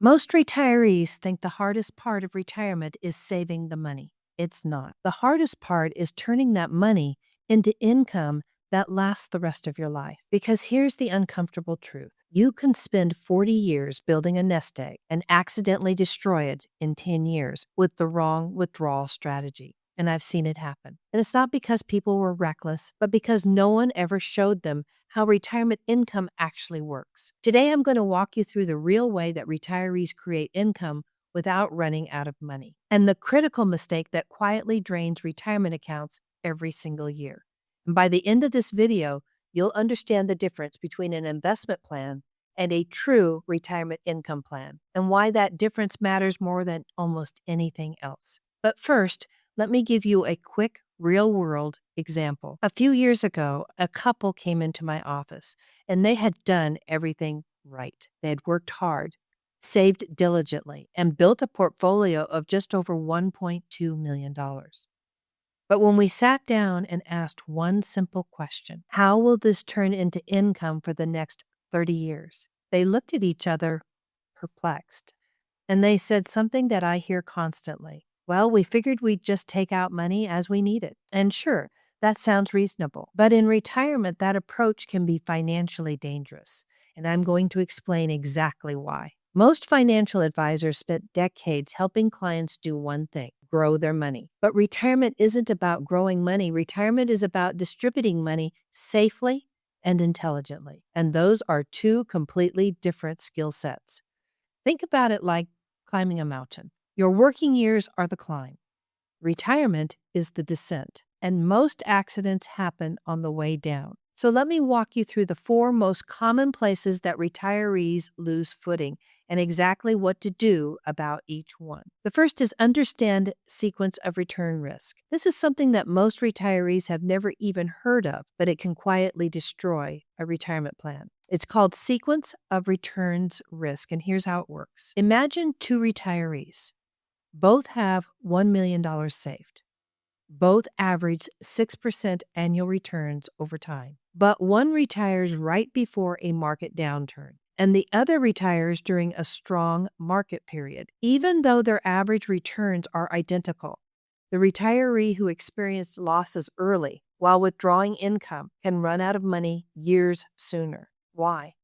Most retirees think the hardest part of retirement is saving the money. It's not. The hardest part is turning that money into income that lasts the rest of your life. Because here's the uncomfortable truth: you can spend 40 years building a nest egg and accidentally destroy it in 10 years with the wrong withdrawal strategy. And I've seen it happen. And it's not because people were reckless, but because no one ever showed them how retirement income actually works. Today, I'm going to walk you through the real way that retirees create income without running out of money, and the critical mistake that quietly drains retirement accounts every single year. And by the end of this video, you'll understand the difference between an investment plan and a true retirement income plan, and why that difference matters more than almost anything else. But first, let me give you a quick real world example. A few years ago, a couple came into my office and they had done everything right. They had worked hard, saved diligently, and built a portfolio of just over $1.2 million. But when we sat down and asked one simple question: how will this turn into income for the next 30 years? They looked at each other perplexed. And they said something that I hear constantly: well, we figured we'd just take out money as we need it. And sure, that sounds reasonable. But in retirement, that approach can be financially dangerous. And I'm going to explain exactly why. Most financial advisors spent decades helping clients do one thing: grow their money. But retirement isn't about growing money. Retirement is about distributing money safely and intelligently. And those are two completely different skill sets. Think about it like climbing a mountain. Your working years are the climb. Retirement is the descent, and most accidents happen on the way down. So let me walk you through the four most common places that retirees lose footing and exactly what to do about each one. The first is understand sequence of return risk. This is something that most retirees have never even heard of, but it can quietly destroy a retirement plan. It's called sequence of returns risk, and here's how it works. Imagine two retirees. Both have $1 million saved. Both average 6% annual returns over time. But one retires right before a market downturn, and the other retires during a strong market period. Even though their average returns are identical, the retiree who experienced losses early while withdrawing income can run out of money years sooner. Why?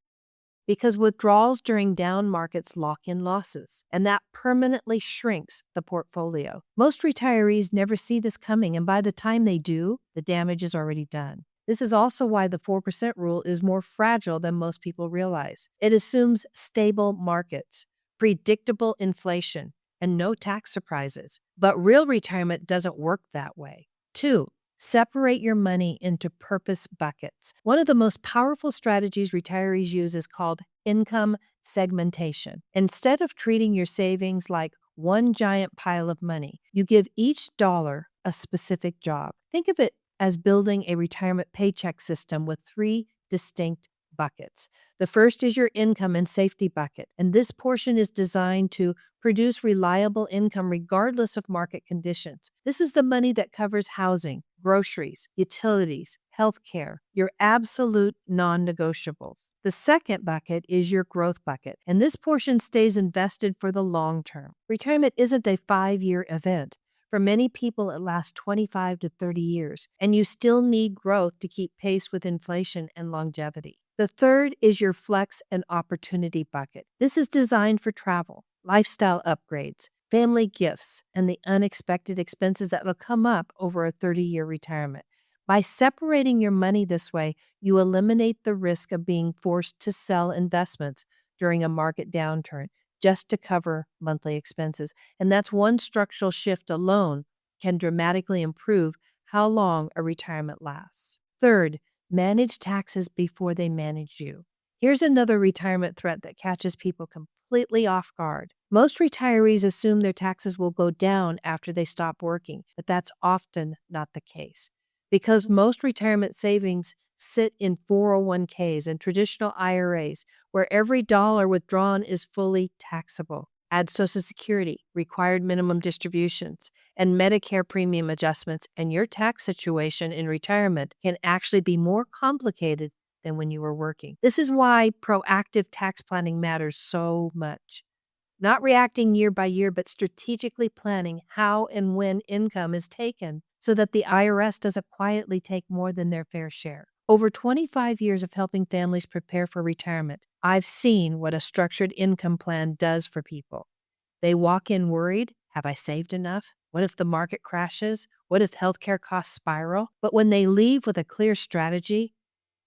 Because withdrawals during down markets lock in losses, and that permanently shrinks the portfolio. Most retirees never see this coming, and by the time they do, the damage is already done. This is also why the 4% rule is more fragile than most people realize. It assumes stable markets, predictable inflation, and no tax surprises. But real retirement doesn't work that way. 2. Separate your money into purpose buckets. One of the most powerful strategies retirees use is called income segmentation. Instead of treating your savings like one giant pile of money, you give each dollar a specific job. Think of it as building a retirement paycheck system with three distinct buckets. The first is your income and safety bucket, and this portion is designed to produce reliable income regardless of market conditions. This is the money that covers housing, groceries, utilities, healthcare, your absolute non-negotiables. The second bucket is your growth bucket, and this portion stays invested for the long term. Retirement isn't a 5-year event. For many people, it lasts 25 to 30 years, and you still need growth to keep pace with inflation and longevity. The third is your flex and opportunity bucket. This is designed for travel, lifestyle upgrades, family gifts, and the unexpected expenses that will come up over a 30-year retirement. By separating your money this way, you eliminate the risk of being forced to sell investments during a market downturn just to cover monthly expenses. And that's one structural shift alone can dramatically improve how long a retirement lasts. Third, manage taxes before they manage you. Here's another retirement threat that catches people completely off guard. Most retirees assume their taxes will go down after they stop working, but that's often not the case. Because most retirement savings sit in 401ks and traditional IRAs, where every dollar withdrawn is fully taxable. Add Social Security, required minimum distributions, and Medicare premium adjustments, and your tax situation in retirement can actually be more complicated than when you were working. This is why proactive tax planning matters so much. Not reacting year by year, but strategically planning how and when income is taken so that the IRS doesn't quietly take more than their fair share. Over 25 years of helping families prepare for retirement, I've seen what a structured income plan does for people. They walk in worried, have I saved enough? What if the market crashes? What if healthcare costs spiral? But when they leave with a clear strategy,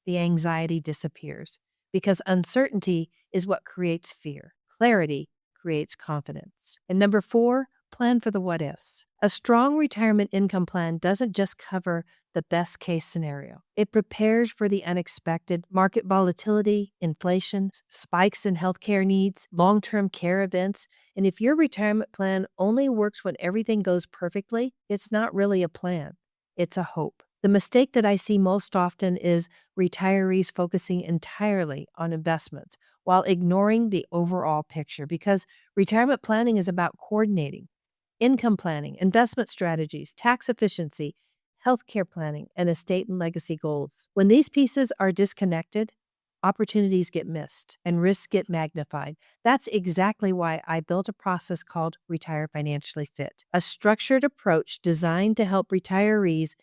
the anxiety disappears because uncertainty is what creates fear. Clarity creates confidence. And number four, plan for the what ifs. A strong retirement income plan doesn't just cover the best case scenario. It prepares for the unexpected: market volatility, inflation, spikes in healthcare needs, long-term care events. And if your retirement plan only works when everything goes perfectly, it's not really a plan. It's a hope. The mistake that I see most often is retirees focusing entirely on investments while ignoring the overall picture, because retirement planning is about coordinating income planning, investment strategies, tax efficiency, healthcare planning, and estate and legacy goals. When these pieces are disconnected, opportunities get missed and risks get magnified. That's exactly why I built a process called Retire Financially Fit, a structured approach designed to help retirees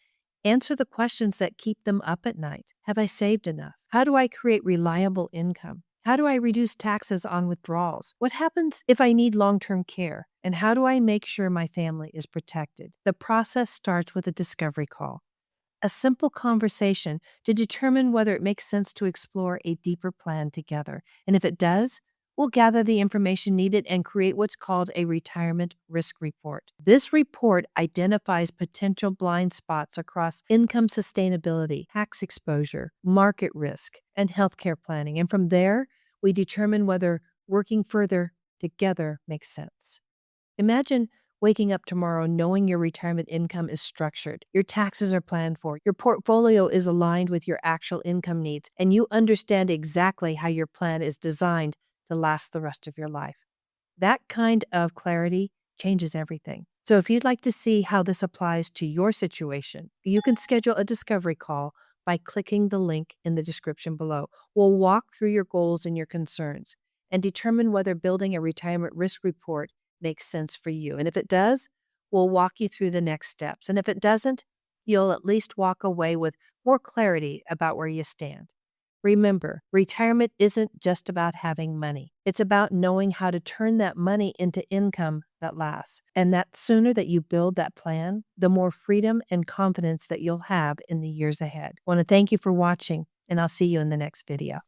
answer the questions that keep them up at night. Have I saved enough? How do I create reliable income? How do I reduce taxes on withdrawals? What happens if I need long-term care? And how do I make sure my family is protected? The process starts with a discovery call, a simple conversation to determine whether it makes sense to explore a deeper plan together. And if it does, we'll gather the information needed and create what's called a retirement risk report. This report identifies potential blind spots across income sustainability, tax exposure, market risk, and healthcare planning. And from there, we determine whether working further together makes sense. Imagine waking up tomorrow knowing your retirement income is structured, your taxes are planned for, your portfolio is aligned with your actual income needs, and you understand exactly how your plan is designed to last the rest of your life. That kind of clarity changes everything. So if you'd like to see how this applies to your situation, you can schedule a discovery call by clicking the link in the description below. We'll walk through your goals and your concerns and determine whether building a retirement risk report makes sense for you. And if it does, we'll walk you through the next steps. And if it doesn't, you'll at least walk away with more clarity about where you stand. Remember, retirement isn't just about having money. It's about knowing how to turn that money into income that lasts. And that sooner that you build that plan, the more freedom and confidence that you'll have in the years ahead. I want to thank you for watching, and I'll see you in the next video.